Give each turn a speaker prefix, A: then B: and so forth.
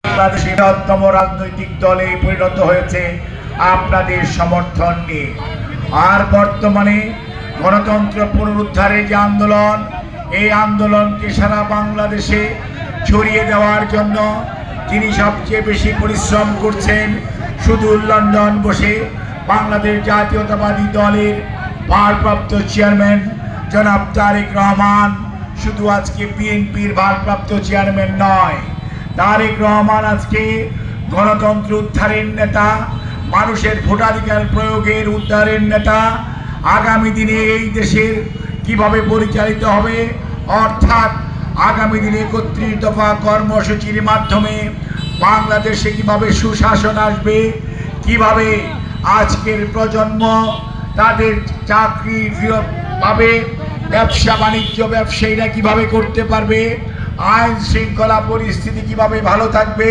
A: বাংলাদেশের বৃহত্তম রাজনৈতিক দলে পরিণত হয়েছে আপনাদের সমর্থন নিয়ে। আর বর্তমানে গণতন্ত্র পুনরুদ্ধারের যে আন্দোলন, এই আন্দোলনকে সারা বাংলাদেশে ছড়িয়ে দেওয়ার জন্য যিনি সবচেয়ে বেশি পরিশ্রম করছেন, শুধু লন্ডন বসে বাংলাদেশ জাতীয়তাবাদী দলের ভারপ্রাপ্ত চেয়ারম্যান জনাব তারেক রহমান। শুধু আজকে বিএনপির ভারপ্রাপ্ত চেয়ারম্যান নয়, তারেক রহমান আজকে গণতন্ত্র উদ্ধারের নেতা, মানুষের ভোটাধিকার প্রয়োগের উদ্ধারের নেতা। আগামী দিনে এই দেশের কিভাবে পরিচালিত হবে, অর্থাৎ আগামী দিনে ৩১ দফা কর্মসূচির মাধ্যমে বাংলাদেশে কিভাবে সুশাসন আসবে, কিভাবে আজকের প্রজন্ম তাদের চাকরি ফিরত পাবে, ব্যবসা বাণিজ্য ব্যবসায়ীরা কিভাবে করতে পারবে, আইন শৃঙ্খলা পরিস্থিতি কিভাবে ভালো থাকবে,